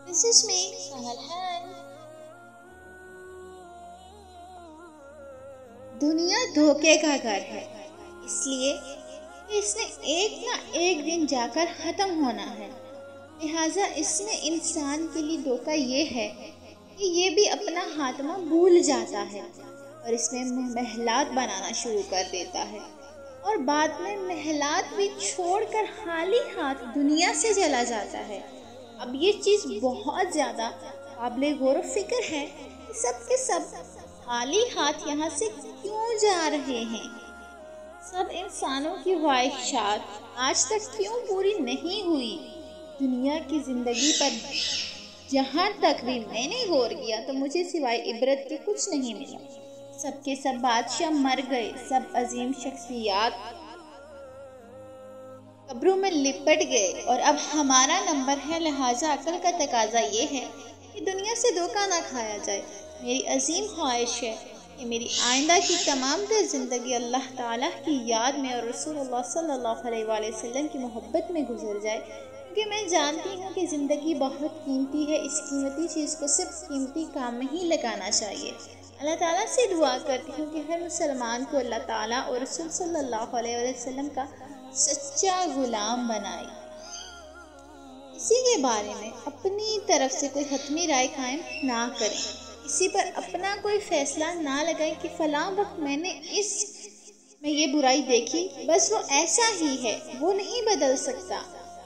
This is me, Sahal Han. दुनिया धोखे का घर है, इसलिए इसने एक ना एक दिन जाकर ख़त्म होना है। लिहाजा इसमें इंसान के लिए धोखा ये है कि ये भी अपना खात्मा भूल जाता है और इसमें महलात बनाना शुरू कर देता है और बाद में महलात भी छोड़कर खाली हाथ दुनिया से चला जाता है। अब ये चीज़ बहुत ज़्यादा काबिल गौर फिक्र है कि सब के सब खाली हाथ यहाँ से क्यों जा रहे हैं। सब इंसानों की ख्वाहिशात आज तक क्यों पूरी नहीं हुई। दुनिया की ज़िंदगी पर जहाँ तक भी मैंने गौर किया तो मुझे सिवाय इबरत के कुछ नहीं मिला। सब के सब बादशाह मर गए, सब अजीम शख्सियात कब्रों में लिपट गए और अब हमारा नंबर है। लिहाजा अकल का तकाजा ये है कि दुनिया से धोखा ना खाया जाए। मेरी अजीम ख्वाहिश है कि मेरी आइंदा की तमाम तर ज़िंदगी अल्लाह ताला की याद में और रसूलुल्लाह सल्लल्लाहु अलैहि वसल्लम की मोहब्बत में गुजर जाए, क्योंकि मैं जानती हूँ कि ज़िंदगी बहुत कीमती है। इस कीमती चीज़ को सिर्फ कीमती काम में ही लगाना चाहिए। अल्लाह ताला से दुआ करती हूँ कि हर मुसलमान को अल्लाह ताला और रसूल सल्लल्लाहु अलैहि वसल्लम का सच्चा गुलाम बनाए। इसी के बारे में अपनी तरफ से कोई हतमी राय कायम ना करें, इसी पर अपना कोई फैसला ना लगाएं कि फ़लाँ वक्त मैंने इसमें ये बुराई देखी, बस वो ऐसा ही है, वो नहीं बदल सकता।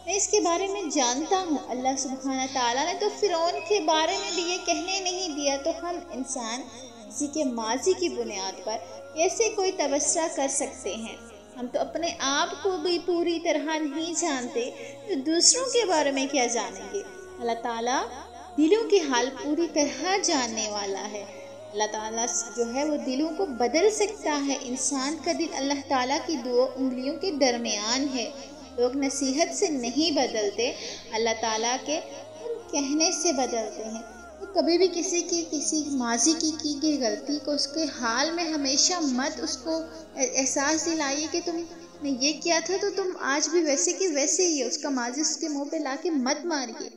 मैं इसके बारे में जानता हूँ। अल्लाह सुब्हाना ताला ने तो फ़िरौन के बारे में भी ये कहने नहीं दिया, तो हम इंसान किसी के माजी की बुनियाद पर कैसे कोई तबसरा कर सकते हैं। हम तो अपने आप को भी पूरी तरह नहीं जानते, तो दूसरों के बारे में क्या जानेंगे। अल्लाह ताला दिलों की हाल पूरी तरह जानने वाला है। अल्लाह ताला जो है वो दिलों को बदल सकता है। इंसान का दिल अल्लाह ताला की दो उंगलियों के दरमियान है। लोग नसीहत से नहीं बदलते, अल्लाह ताला के कहने से बदलते हैं। तो कभी भी किसी माजी की गई गलती को उसके हाल में हमेशा मत उसको एहसास दिलाइए कि तुमने ये किया था तो तुम आज भी वैसे के वैसे ही है। उसका माजी उसके मुंह पे लाके मत मारिए।